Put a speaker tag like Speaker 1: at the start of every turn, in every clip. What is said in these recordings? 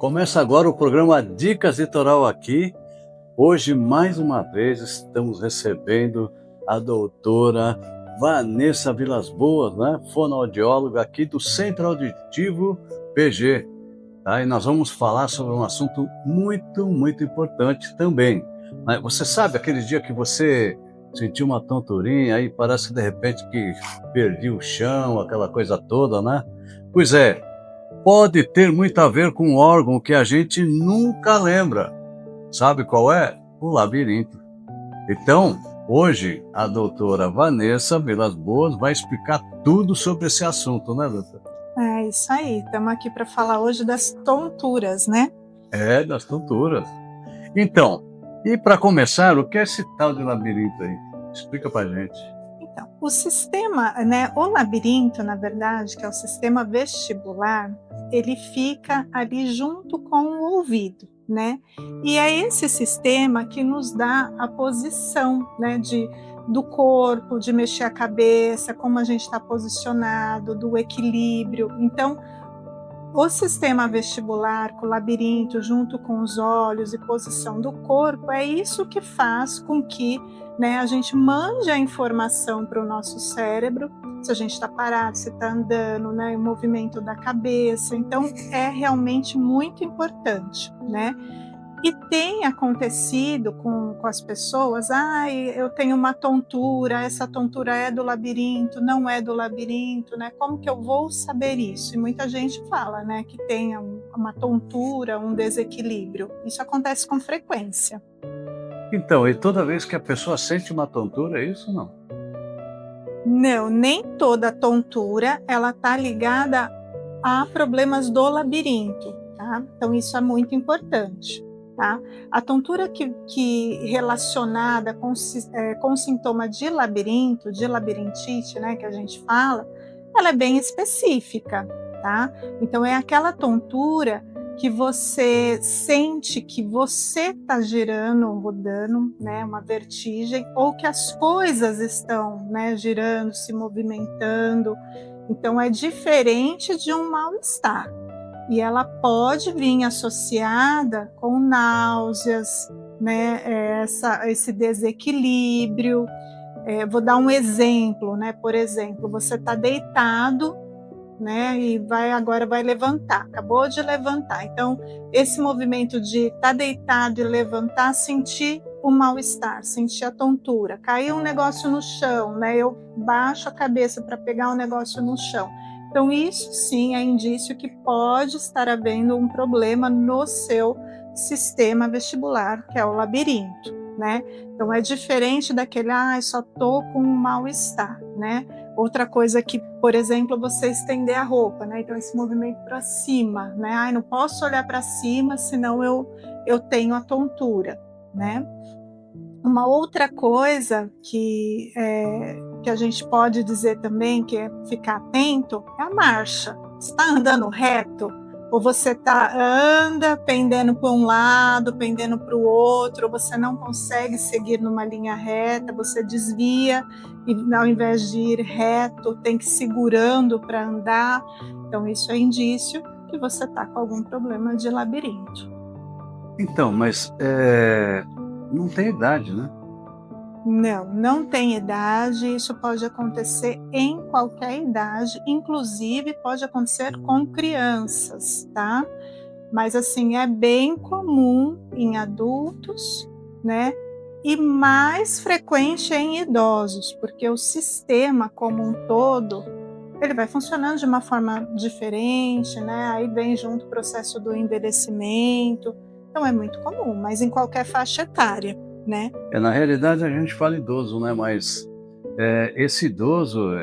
Speaker 1: Começa agora o programa Dicas Litoral aqui. Hoje, mais uma vez, estamos recebendo a doutora Vanessa Vilas Boas, né? Fonoaudióloga aqui do Centro Auditivo PG. Tá? E nós vamos falar sobre um assunto muito importante também. Né? Você sabe aquele dia que você sentiu uma tonturinha, aí parece que de repente que perdi o chão, aquela coisa toda, né? Pois é, pode ter muito a ver com um órgão que a gente nunca lembra. Sabe qual é? O labirinto. Então, hoje, a doutora Vanessa Vilas Boas vai explicar tudo sobre esse assunto, né, doutora?
Speaker 2: É isso aí, estamos aqui para falar hoje das tonturas, né?
Speaker 1: É, das tonturas. Então, e para começar, o que é esse tal de labirinto aí? Explica pra gente.
Speaker 2: Então, o sistema, né, o labirinto, na verdade, que é o sistema vestibular, ele fica ali junto com o ouvido, né? E é esse sistema que nos dá a posição, né, do corpo, de mexer a cabeça, como a gente está posicionado, do equilíbrio. Então, o sistema vestibular, com o labirinto, junto com os olhos e posição do corpo, é isso que faz com que, né, a gente mande a informação para o nosso cérebro, se a gente está parado, se está andando, né, o movimento da cabeça. Então, é realmente muito importante, né? E tem acontecido com as pessoas, eu tenho uma tontura, essa tontura é do labirinto, não é do labirinto, né? Como que eu vou saber isso? E muita gente fala, né, que tem uma tontura, um desequilíbrio. Isso acontece com frequência.
Speaker 1: Então, e toda vez que a pessoa sente uma tontura, é isso ou não?
Speaker 2: Não, nem toda tontura ela está ligada a problemas do labirinto, tá? Então isso é muito importante. Tá? A tontura que relacionada com sintoma de labirinto, de labirintite, né, que a gente fala, ela é bem específica, tá? Então é aquela tontura que você sente que você está girando, rodando, né, uma vertigem, ou que as coisas estão, né, girando, se movimentando. Então é diferente de um mal-estar. E ela pode vir associada com náuseas, né, esse desequilíbrio. Vou dar um exemplo, né? Por exemplo, você está deitado, né, e agora vai levantar, acabou de levantar. Então, esse movimento de estar deitado e levantar, sentir o mal-estar, sentir a tontura, caiu um negócio no chão, né? Eu baixo a cabeça para pegar um negócio no chão. Então, isso sim é indício que pode estar havendo um problema no seu sistema vestibular, que é o labirinto, né? Então, é diferente daquele, só tô com um mal-estar, né? Outra coisa que, por exemplo, você estender a roupa, né? Então, esse movimento para cima, né? Não posso olhar para cima, senão eu tenho a tontura, né? Uma outra coisa que a gente pode dizer também, que é ficar atento, é a marcha. Você está andando reto? Ou você anda pendendo para um lado, pendendo para o outro, ou você não consegue seguir numa linha reta, você desvia e ao invés de ir reto, tem que ir segurando para andar. Então isso é indício que você está com algum problema de labirinto.
Speaker 1: Então, mas não tem idade, né?
Speaker 2: Não tem idade, isso pode acontecer em qualquer idade, inclusive pode acontecer com crianças, tá? Mas assim, é bem comum em adultos, né? E mais frequente em idosos, porque o sistema como um todo, ele vai funcionando de uma forma diferente, né? Aí vem junto o processo do envelhecimento, então é muito comum, mas em qualquer faixa etária, né?
Speaker 1: Na realidade a gente fala idoso, né? Mas esse idoso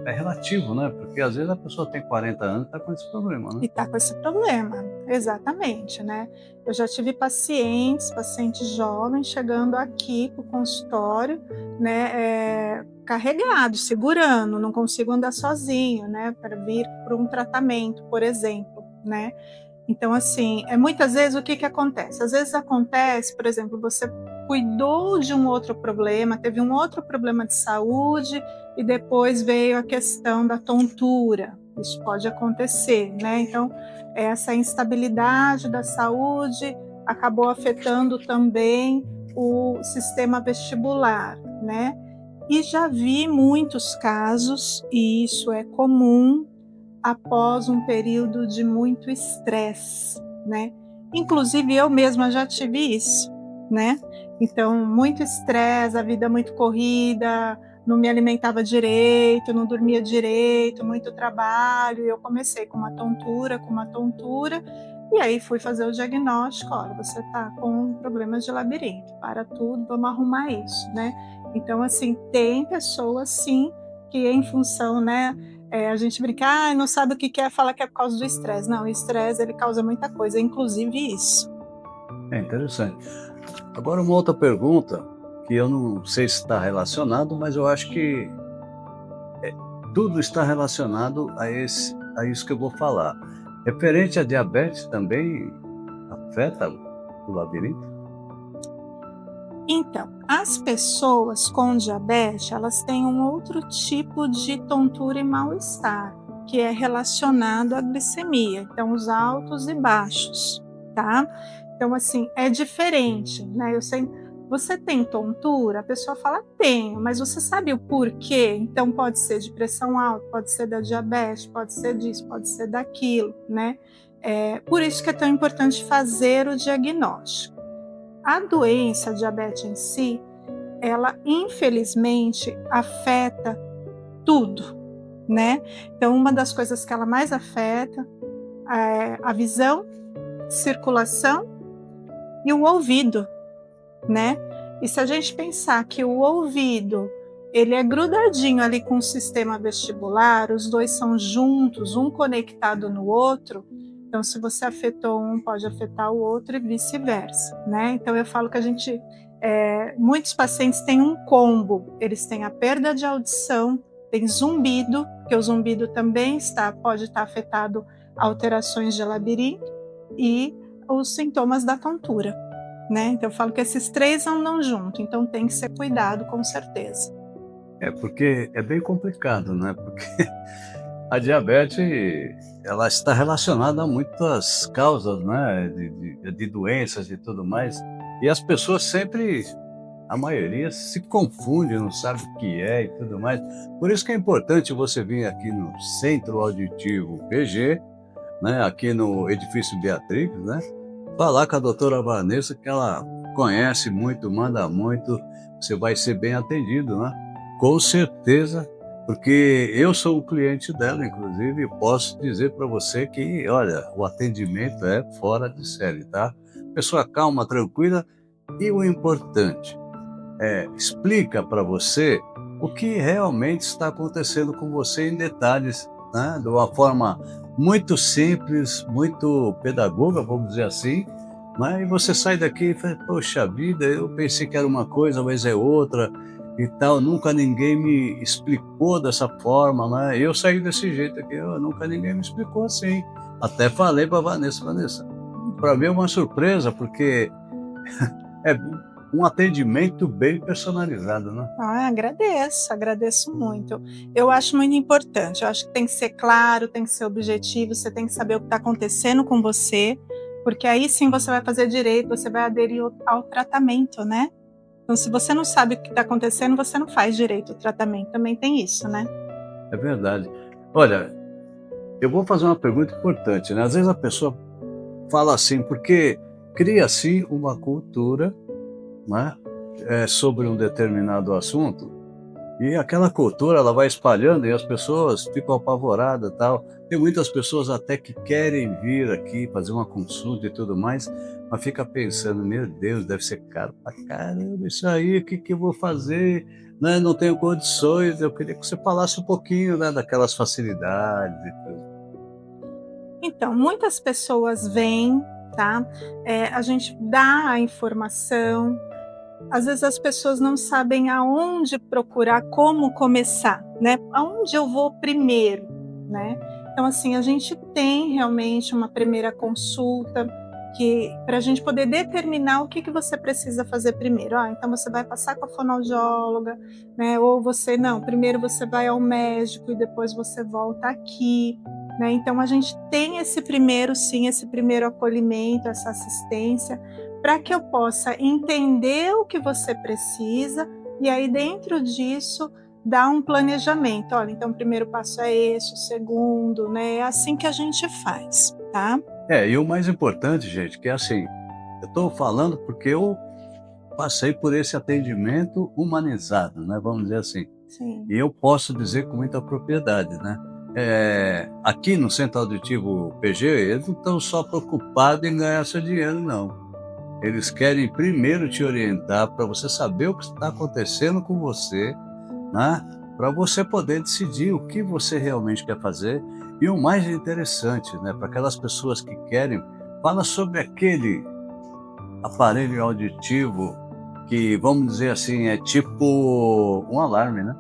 Speaker 1: é relativo, né? Porque às vezes a pessoa tem 40 anos e está com esse problema, né?
Speaker 2: E está com esse problema, exatamente, né? Eu já tive pacientes jovens chegando aqui para o consultório, né, carregados, segurando, não consigo andar sozinho, né, para vir para um tratamento, por exemplo, né? Então, assim, muitas vezes o que acontece? Às vezes acontece, por exemplo, você cuidou de um outro problema, teve um outro problema de saúde e depois veio a questão da tontura, isso pode acontecer, né? Então, essa instabilidade da saúde acabou afetando também o sistema vestibular, né? E já vi muitos casos, e isso é comum, após um período de muito estresse, né? Inclusive eu mesma já tive isso, né? Então, muito estresse, a vida muito corrida, não me alimentava direito, não dormia direito, muito trabalho. Eu comecei com uma tontura, e aí fui fazer o diagnóstico. Olha, você está com problemas de labirinto, para tudo, vamos arrumar isso, né? Então, assim, tem pessoas, sim, que em função, né, a gente brinca, não sabe o que é, fala que é por causa do estresse. Não, o estresse, ele causa muita coisa, inclusive isso.
Speaker 1: É interessante. Agora uma outra pergunta, que eu não sei se está relacionado, mas eu acho que tudo está relacionado a isso que eu vou falar. Referente à diabetes também afeta o labirinto?
Speaker 2: Então, as pessoas com diabetes, elas têm um outro tipo de tontura e mal-estar, que é relacionado à glicemia, então os altos e baixos, tá? Então, assim, é diferente, né? Eu sei, você tem tontura? A pessoa fala, tenho, mas você sabe o porquê? Então, pode ser de pressão alta, pode ser da diabetes, pode ser disso, pode ser daquilo, né? Por isso que é tão importante fazer o diagnóstico. A doença, a diabetes em si, ela infelizmente afeta tudo, né? Então, uma das coisas que ela mais afeta é a visão, circulação e o ouvido, né? E se a gente pensar que o ouvido, ele é grudadinho ali com o sistema vestibular, os dois são juntos, um conectado no outro, então se você afetou um, pode afetar o outro e vice-versa, né? Então eu falo que muitos pacientes têm um combo, eles têm a perda de audição, tem zumbido, que o zumbido também pode estar afetado a alterações de labirinto e os sintomas da tontura, né? Então eu falo que esses três andam junto, então tem que ser cuidado com certeza.
Speaker 1: Porque é bem complicado, né? Porque a diabetes, ela está relacionada a muitas causas, né? De doenças e tudo mais. E as pessoas sempre, a maioria, se confunde, não sabe o que é e tudo mais. Por isso que é importante você vir aqui no Centro Auditivo PG, né? Aqui no Edifício Beatrix, né? Falar com a doutora Vanessa, que ela conhece muito, manda muito, você vai ser bem atendido, né? Com certeza, porque eu sou um cliente dela, inclusive, e posso dizer para você que, olha, o atendimento é fora de série, tá? Pessoa calma, tranquila, e o importante explica para você o que realmente está acontecendo com você em detalhes, né? De uma forma muito simples, muito pedagoga, vamos dizer assim, né? E você sai daqui e fala, poxa vida, eu pensei que era uma coisa, mas é outra e tal, nunca ninguém me explicou dessa forma, né? Eu saí desse jeito aqui, nunca ninguém me explicou assim. Até falei para Vanessa, para mim é uma surpresa, porque é um atendimento bem personalizado, né?
Speaker 2: Agradeço muito. Eu acho muito importante, eu acho que tem que ser claro, tem que ser objetivo, você tem que saber o que está acontecendo com você, porque aí sim você vai fazer direito, você vai aderir ao tratamento, né? Então, se você não sabe o que está acontecendo, você não faz direito ao tratamento, também tem isso, né?
Speaker 1: É verdade. Olha, eu vou fazer uma pergunta importante, né? Às vezes a pessoa fala assim, porque cria-se uma cultura, né, sobre um determinado assunto, e aquela cultura ela vai espalhando e as pessoas ficam apavoradas e tal. Tem muitas pessoas até que querem vir aqui fazer uma consulta e tudo mais, mas fica pensando, meu Deus, deve ser caro pra caramba isso aí, o que que eu vou fazer? Né? Não tenho condições. Eu queria que você falasse um pouquinho, né, daquelas facilidades e tudo.
Speaker 2: Então, muitas pessoas vêm, tá? A gente dá a informação, às vezes as pessoas não sabem aonde procurar, como começar, né? Aonde eu vou primeiro, né? Então, assim, a gente tem realmente uma primeira consulta, que para a gente poder determinar o que você precisa fazer primeiro. Então você vai passar com a fonoaudióloga, né? Ou você não, primeiro você vai ao médico e depois você volta aqui, né? Então a gente tem esse primeiro acolhimento, essa assistência, para que eu possa entender o que você precisa e aí dentro disso dar um planejamento. Olha, então o primeiro passo é esse, o segundo, né? É assim que a gente faz, tá?
Speaker 1: E o mais importante, gente, que é assim, eu estou falando porque eu passei por esse atendimento humanizado, né? Vamos dizer assim.
Speaker 2: Sim.
Speaker 1: E eu posso dizer com muita propriedade, né? Aqui no Centro Auditivo PG, eles não estão só preocupados em ganhar seu dinheiro, não. Eles querem primeiro te orientar para você saber o que está acontecendo com você, né? Para você poder decidir o que você realmente quer fazer. E o mais interessante, né, para aquelas pessoas que querem, fala sobre aquele aparelho auditivo que, vamos dizer assim, é tipo um alarme, né?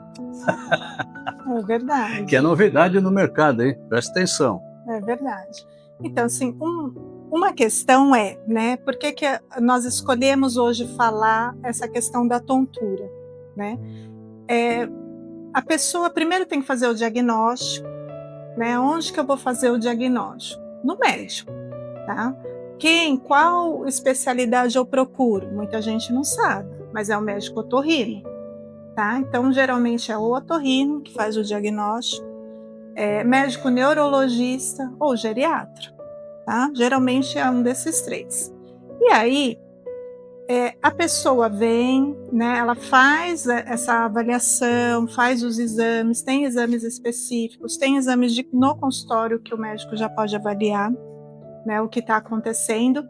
Speaker 2: É verdade.
Speaker 1: Que é novidade no mercado, hein? Presta atenção.
Speaker 2: É verdade. Então, assim, uma questão é, né, por que nós escolhemos hoje falar essa questão da tontura, né? A pessoa primeiro tem que fazer o diagnóstico, né? Onde que eu vou fazer o diagnóstico? No médico, tá? Qual especialidade eu procuro? Muita gente não sabe, mas é o médico otorrino, tá? Então, geralmente é o otorrino que faz o diagnóstico, médico neurologista ou geriatra, tá? Geralmente é um desses três. E aí, a pessoa vem, né? Ela faz essa avaliação, faz os exames, tem exames específicos, tem exames no consultório que o médico já pode avaliar, né? O que está acontecendo.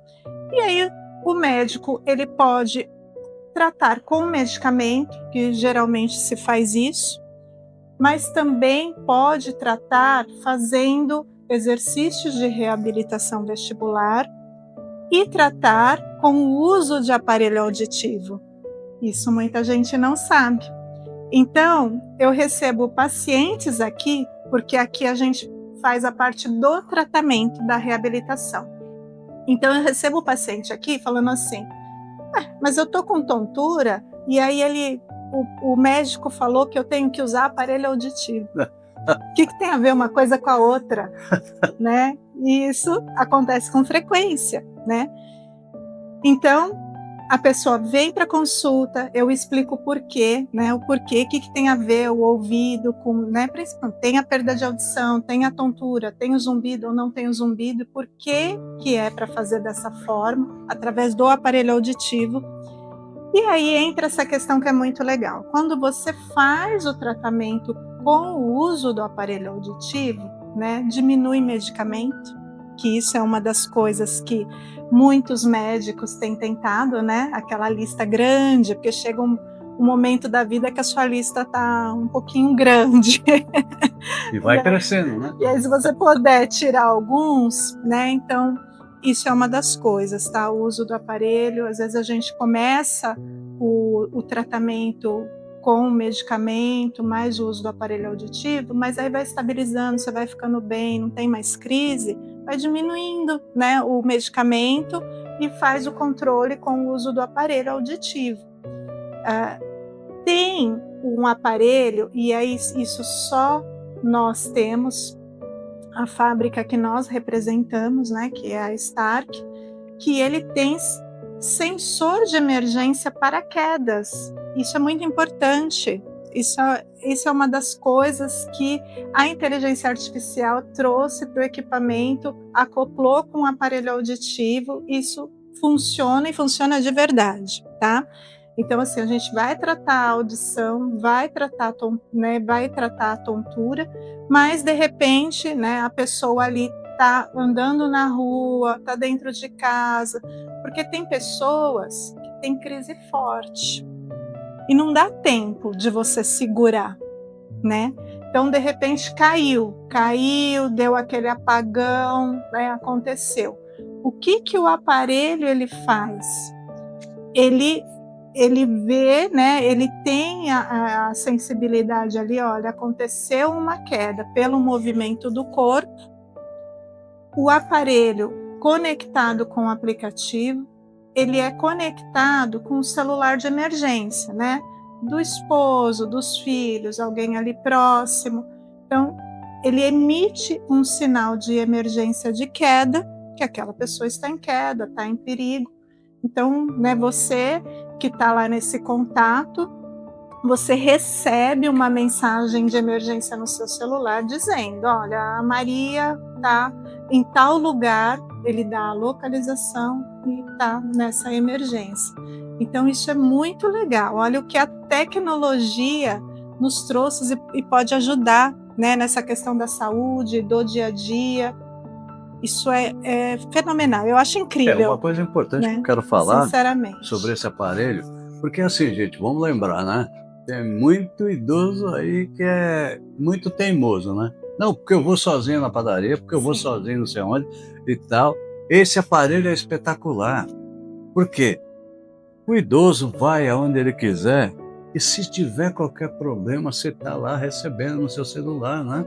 Speaker 2: E aí, o médico, ele pode tratar com medicamento, que geralmente se faz isso, mas também pode tratar fazendo exercícios de reabilitação vestibular e tratar com o uso de aparelho auditivo. Isso muita gente não sabe. Então, eu recebo pacientes aqui, porque aqui a gente faz a parte do tratamento da reabilitação. Então, eu recebo o paciente aqui falando assim: mas eu tô com tontura e aí o médico falou que eu tenho que usar aparelho auditivo. O que tem a ver uma coisa com a outra, né? E isso acontece com frequência, né? Então, a pessoa vem para consulta, eu explico o porquê, né? O porquê, o que tem a ver o ouvido com, né? Principalmente, tem a perda de audição, tem a tontura, tem o zumbido ou não tem o zumbido, por que é para fazer dessa forma, através do aparelho auditivo. E aí entra essa questão que é muito legal. Quando você faz o tratamento com o uso do aparelho auditivo, né, diminui medicamento, que isso é uma das coisas que muitos médicos têm tentado, né? Aquela lista grande, porque chega um momento da vida que a sua lista está um pouquinho grande.
Speaker 1: E vai crescendo, né?
Speaker 2: E aí, se você puder tirar alguns, né? Então, isso é uma das coisas, tá? O uso do aparelho, às vezes a gente começa o tratamento com o medicamento, mais o uso do aparelho auditivo, mas aí vai estabilizando, você vai ficando bem, não tem mais crise, vai diminuindo, né, o medicamento e faz o controle com o uso do aparelho auditivo. Tem um aparelho, e aí isso só nós temos, a fábrica que nós representamos, né, que é a Stark, que ele tem sensor de emergência para quedas. Isso é muito importante. Isso é uma das coisas que a inteligência artificial trouxe para o equipamento, acoplou com o aparelho auditivo. Isso funciona e funciona de verdade, tá? Então, assim, a gente vai tratar a audição, vai tratar a tontura, mas de repente, né, a pessoa ali está andando na rua, está dentro de casa, porque tem pessoas que têm crise forte e não dá tempo de você segurar, né? Então, de repente, caiu, deu aquele apagão, né, aconteceu. O que o aparelho ele faz? Ele vê, né, ele tem a sensibilidade ali, olha, aconteceu uma queda pelo movimento do corpo, o aparelho conectado com o aplicativo, ele é conectado com o celular de emergência, né? Do esposo, dos filhos, alguém ali próximo. Então, ele emite um sinal de emergência de queda, que aquela pessoa está em queda, está em perigo. Então, né, você que está lá nesse contato, você recebe uma mensagem de emergência no seu celular dizendo, olha, a Maria está em tal lugar, ele dá a localização e está nessa emergência. Então isso é muito legal, olha o que a tecnologia nos trouxe e pode ajudar, né, nessa questão da saúde, do dia a dia. Isso é fenomenal, eu acho incrível.
Speaker 1: Uma coisa importante,
Speaker 2: né?
Speaker 1: Que eu quero falar
Speaker 2: Sinceramente.
Speaker 1: sobre esse aparelho, porque assim, gente, vamos lembrar, né? Tem muito idoso aí que é muito teimoso, né? Não, porque eu vou sozinho na padaria, porque eu vou sozinho não sei onde e tal. Esse aparelho é espetacular. Por quê? O idoso vai aonde ele quiser e se tiver qualquer problema, você está lá recebendo no seu celular, né?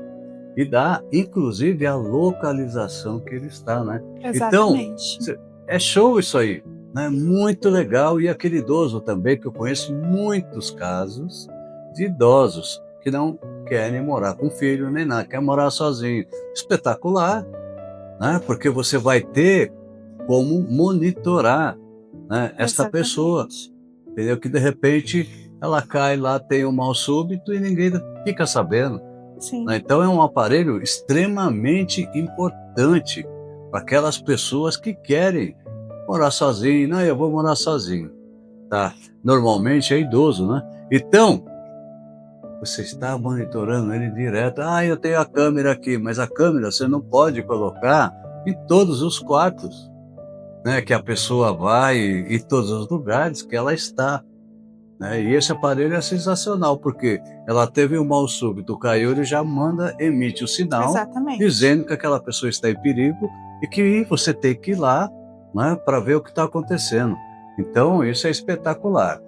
Speaker 1: E dá, inclusive, a localização que ele está, né?
Speaker 2: Exatamente.
Speaker 1: Então, é show isso aí, né? Muito legal. E aquele idoso também, que eu conheço muitos casos de idosos que não querem morar com filho nem nada, quer morar sozinho. Espetacular, né? Porque você vai ter como monitorar, né, essa pessoa, entendeu? Que de repente ela cai lá, tem um mal súbito e ninguém fica sabendo.
Speaker 2: Sim.
Speaker 1: Né? Então é um aparelho extremamente importante para aquelas pessoas que querem morar sozinho. Não, eu vou morar sozinho, tá? Normalmente é idoso, né? Então, você está monitorando ele direto. Ah, eu tenho a câmera aqui, mas a câmera você não pode colocar em todos os quartos, né? Que a pessoa vai e todos os lugares que ela está. Né? E esse aparelho é sensacional, porque ela teve um mal súbito, caiu, ele já emite o sinal, dizendo que aquela pessoa está em perigo e que você tem que ir lá, né, para ver o que está acontecendo. Então, isso é espetacular.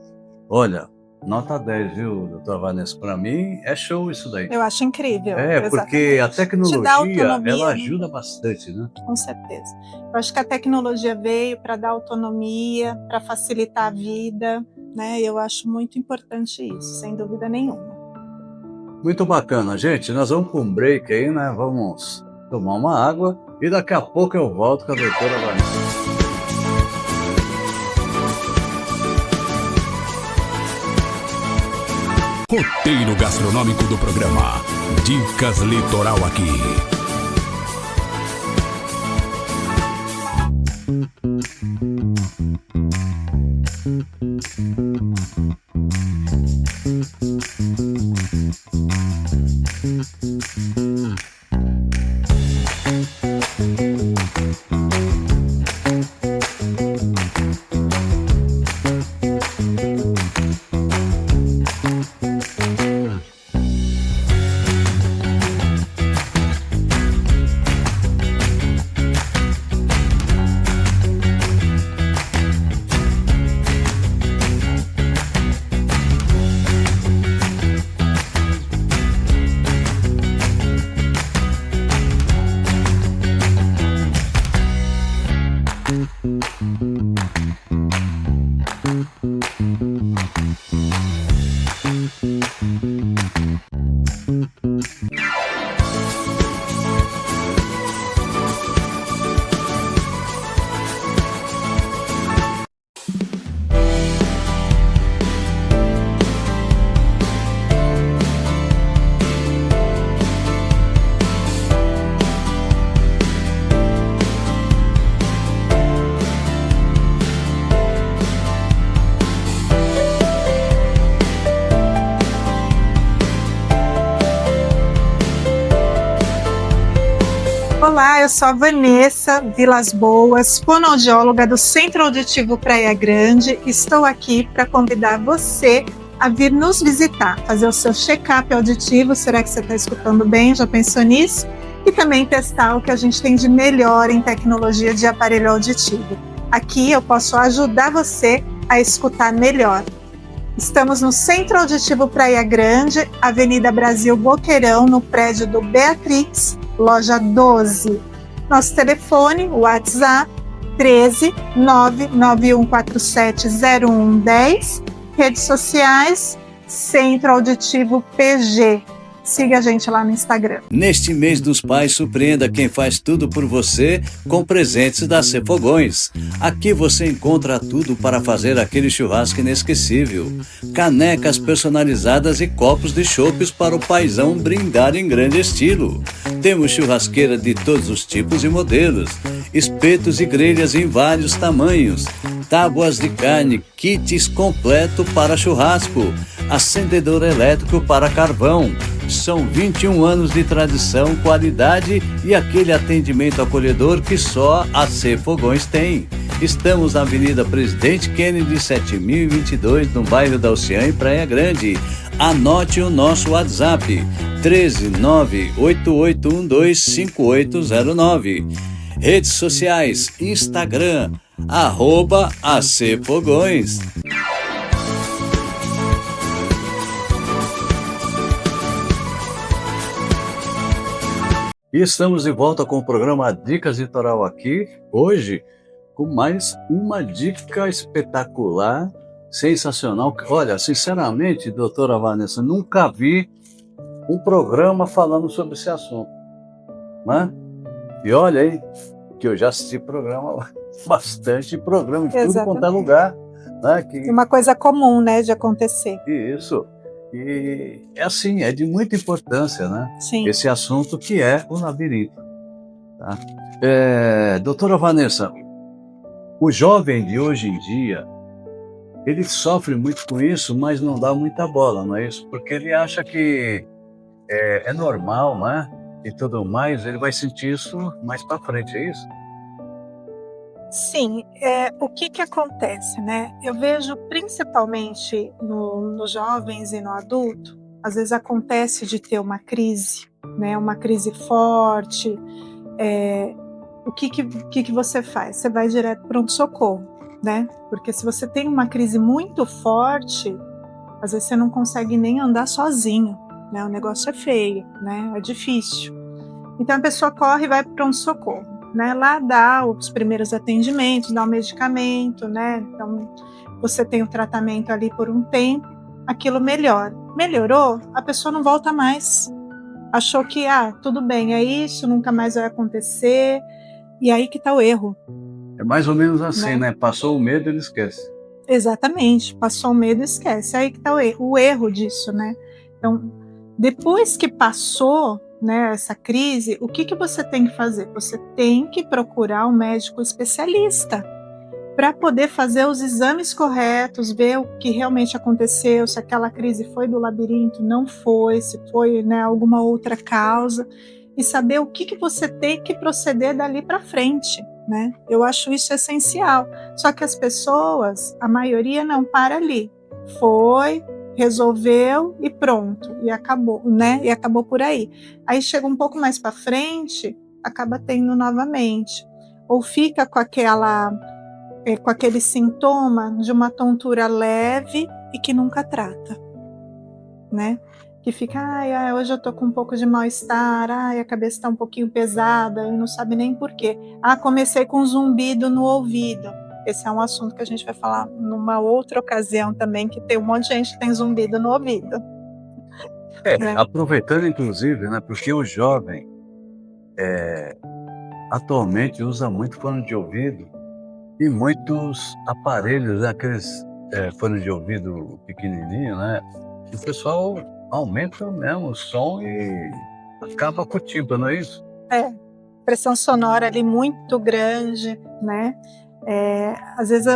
Speaker 1: Olha, nota 10, viu, doutora Vanessa? Para mim, é show isso daí.
Speaker 2: Eu acho incrível.
Speaker 1: Porque a tecnologia, ela ajuda bastante, né?
Speaker 2: Com certeza. Eu acho que a tecnologia veio para dar autonomia, para facilitar a vida, né? Eu acho muito importante isso, sem dúvida nenhuma.
Speaker 1: Muito bacana, gente. Nós vamos para um break aí, né? Vamos tomar uma água e daqui a pouco eu volto com a doutora Vanessa.
Speaker 3: Roteiro gastronômico do programa Dicas Litoral aqui.
Speaker 2: Olá, eu sou a Vanessa Vilas Boas, fonoaudióloga do Centro Auditivo Praia Grande. Estou aqui para convidar você a vir nos visitar, fazer o seu check-up auditivo. Será que você está escutando bem? Já pensou nisso? E também testar o que a gente tem de melhor em tecnologia de aparelho auditivo. Aqui eu posso ajudar você a escutar melhor. Estamos no Centro Auditivo Praia Grande, Avenida Brasil Boqueirão, no prédio do Beatrix, loja 12. Nosso telefone, o WhatsApp, 13 99147 0110. Redes sociais, Centro Auditivo PG. Siga a gente lá no Instagram.
Speaker 1: Neste mês dos pais, surpreenda quem faz tudo por você com presentes da C Fogões. Aqui você encontra tudo para fazer aquele churrasco inesquecível. Canecas personalizadas e copos de chopes para o paizão brindar em grande estilo. Temos churrasqueira de todos os tipos e modelos, espetos e grelhas em vários tamanhos, tábuas de carne, kits completo para churrasco, acendedor elétrico para carvão. São 21 anos de tradição, qualidade e aquele atendimento acolhedor que só a C Fogões tem. Estamos na Avenida Presidente Kennedy, 7022, no bairro da Oceã, em Praia Grande. Anote o nosso WhatsApp, 13 988125809. Redes sociais, Instagram, @ACFogões. E estamos de volta com o programa Dicas Litoral aqui, hoje, com mais uma dica espetacular, sensacional. Olha, sinceramente, doutora Vanessa, nunca vi um programa falando sobre esse assunto, né? E olha aí, que eu já assisti programa, bastante programa, em tudo quanto é lugar. Né?
Speaker 2: Uma coisa comum, né, de acontecer.
Speaker 1: Isso. E é assim, é de muita importância, né?
Speaker 2: Sim.
Speaker 1: Esse assunto que é o labirinto. Tá? Doutora Vanessa, o jovem de hoje em dia, ele sofre muito com isso, mas não dá muita bola, não é isso? Porque ele acha que é normal, né? E tudo mais, ele vai sentir isso mais para frente, é isso?
Speaker 2: Sim, o que acontece, né? Eu vejo principalmente nos jovens e no adulto, às vezes acontece de ter uma crise, né? Uma crise forte. O que você faz? Você vai direto para pronto-socorro, né? Porque se você tem uma crise muito forte, às vezes você não consegue nem andar sozinho, né? O negócio é feio, né? É difícil. Então a pessoa corre e vai para o pronto-socorro. Né, lá dá os primeiros atendimentos, dá o medicamento, né? Então você tem o tratamento ali por um tempo, aquilo melhora. Melhorou, a pessoa não volta mais. Achou que tudo bem, é isso, nunca mais vai acontecer. E aí que está o erro.
Speaker 1: É mais ou menos assim, né? Passou o medo, ele esquece.
Speaker 2: Exatamente, passou o medo, esquece. Aí que está o erro disso, né? Então, depois que passou, né, essa crise, o que você tem que fazer? Você tem que procurar um médico especialista para poder fazer os exames corretos, ver o que realmente aconteceu, se aquela crise foi do labirinto, não foi, se foi, né, alguma outra causa, e saber o que você tem que proceder dali para frente, né? Eu acho isso essencial. Só que as pessoas, a maioria não para ali. Foi, resolveu e pronto, e acabou, né? E acabou por aí. Aí chega um pouco mais para frente, acaba tendo novamente, ou fica com aquele sintoma de uma tontura leve e que nunca trata, né? Que fica, hoje eu tô com um pouco de mal-estar, a cabeça tá um pouquinho pesada, e não sabe nem por quê. Comecei com um zumbido no ouvido. Esse é um assunto que a gente vai falar numa outra ocasião também, que tem um monte de gente que tem zumbido no ouvido.
Speaker 1: Aproveitando inclusive, né, porque o jovem atualmente usa muito fone de ouvido e muitos aparelhos, né, aqueles fones de ouvido pequenininho, né? E o pessoal aumenta mesmo o som e acaba com o tímpano, não é isso?
Speaker 2: Pressão sonora ali muito grande, né? Às vezes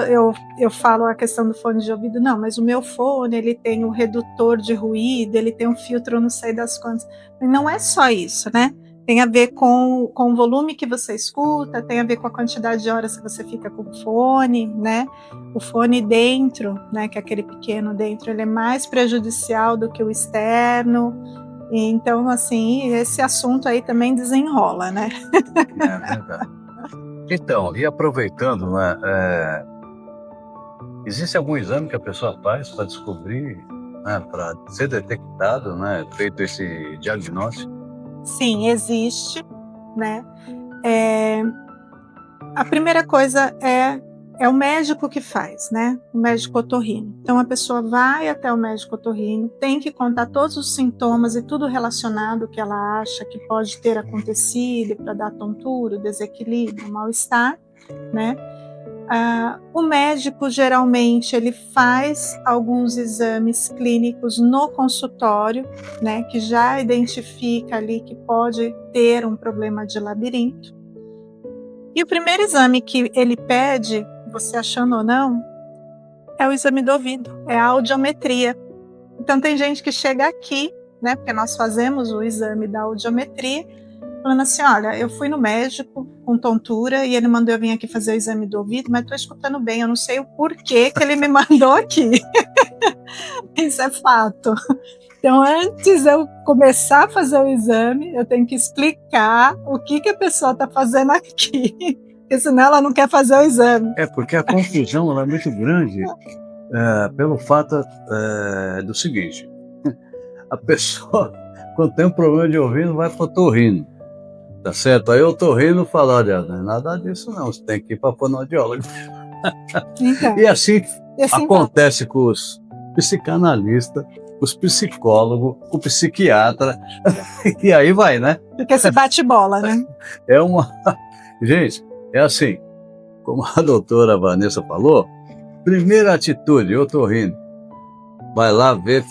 Speaker 2: eu falo a questão do fone de ouvido, não, mas o meu fone ele tem um redutor de ruído, ele tem um filtro não sei das quantas. Mas não é só isso, né? Tem a ver com o volume que você escuta, tem a ver com a quantidade de horas que você fica com o fone, né? O fone dentro, né, que é aquele pequeno dentro, ele é mais prejudicial do que o externo. E então, assim, esse assunto aí também desenrola, né?
Speaker 1: É verdade. Então, e aproveitando, né, existe algum exame que a pessoa faz para descobrir, né, para ser detectado, né, feito esse diagnóstico?
Speaker 2: Sim, existe, né? A primeira coisa é o médico que faz, né? O médico otorrino. Então a pessoa vai até o médico otorrino, tem que contar todos os sintomas e tudo relacionado que ela acha que pode ter acontecido para dar tontura, desequilíbrio, mal-estar, né? O médico geralmente ele faz alguns exames clínicos no consultório, né? Que já identifica ali que pode ter um problema de labirinto. E o primeiro exame que ele pede, você achando ou não, é o exame do ouvido, é a audiometria. Então tem gente que chega aqui, né, porque nós fazemos o exame da audiometria, falando assim, olha, eu fui no médico com tontura e ele mandou eu vir aqui fazer o exame do ouvido, mas estou escutando bem, eu não sei o porquê que ele me mandou aqui. Isso é fato. Então, antes de eu começar a fazer o exame, eu tenho que explicar o que a pessoa está fazendo aqui, porque senão ela não quer fazer o exame.
Speaker 1: Porque a confusão ela é muito grande pelo fato do seguinte, a pessoa, quando tem um problema de ouvido, vai para o otorrino, tá certo? Aí o otorrino fala, olha, não é nada disso não, você tem que ir para a fonoaudióloga.
Speaker 2: Então,
Speaker 1: E assim acontece
Speaker 2: vai.
Speaker 1: com os psicanalistas, os psicólogos, o psiquiatra, e aí vai, né?
Speaker 2: Porque esse bate-bola, né?
Speaker 1: Gente, é assim, como a doutora Vanessa falou, primeira atitude, otorrino, vai lá ver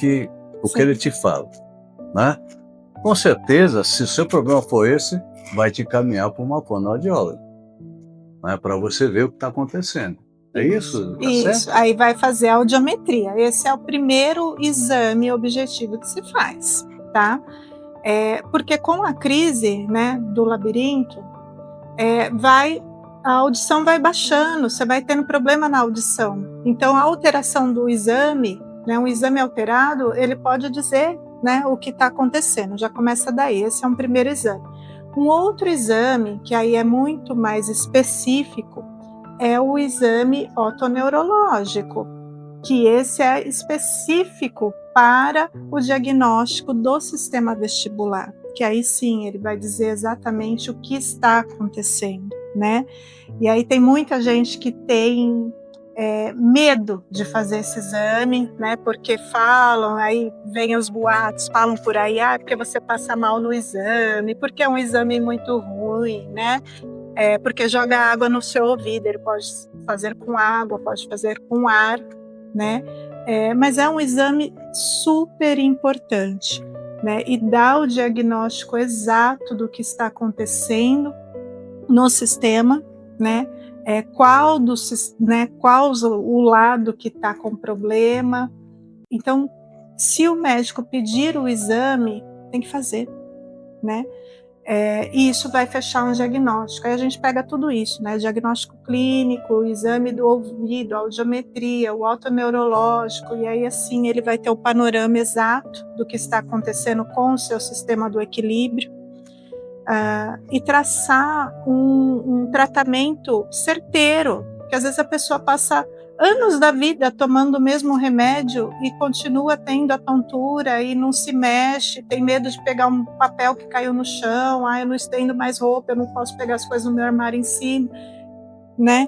Speaker 1: o que ele te fala, né? Com certeza, se o seu problema for esse, vai te caminhar para uma fonoaudióloga, né? Para você ver o que está acontecendo. É isso? Tá
Speaker 2: Isso,
Speaker 1: certo?
Speaker 2: aí vai fazer a audiometria. Esse é o primeiro exame objetivo que se faz, tá? Porque com a crise, né, do labirinto, a audição vai baixando, você vai tendo problema na audição. Então, a alteração do exame, né, um exame alterado, ele pode dizer, né, o que está acontecendo. Já começa daí, esse é um primeiro exame. Um outro exame, que aí é muito mais específico, é o exame otoneurológico, que esse é específico para o diagnóstico do sistema vestibular, que aí sim ele vai dizer exatamente o que está acontecendo, né? E aí tem muita gente que tem medo de fazer esse exame, né? Porque falam, aí vem os boatos, falam por aí, porque você passa mal no exame, porque é um exame muito ruim, né? Porque joga água no seu ouvido, ele pode fazer com água, pode fazer com ar, né? Mas é um exame super importante, né? E dá o diagnóstico exato do que está acontecendo no sistema, né? Qual o lado que está com problema. Então, se o médico pedir o exame, tem que fazer, né? E isso vai fechar um diagnóstico. Aí a gente pega tudo isso, né? Diagnóstico clínico, o exame do ouvido, a audiometria, o otoneurológico, e aí assim ele vai ter o panorama exato do que está acontecendo com o seu sistema do equilíbrio, e traçar um tratamento certeiro, porque às vezes a pessoa passa anos da vida tomando o mesmo remédio e continua tendo a tontura e não se mexe, tem medo de pegar um papel que caiu no chão, eu não estendo mais roupa, eu não posso pegar as coisas no meu armário em cima, né?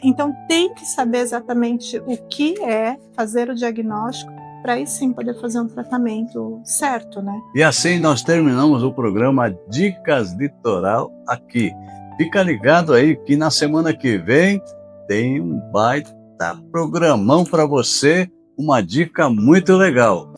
Speaker 2: Então tem que saber exatamente o que é, fazer o diagnóstico, para aí sim poder fazer um tratamento certo, né?
Speaker 1: E assim nós terminamos o programa Dicas Litoral aqui. Fica ligado aí que na semana que vem tem um baita programão para você, uma dica muito legal.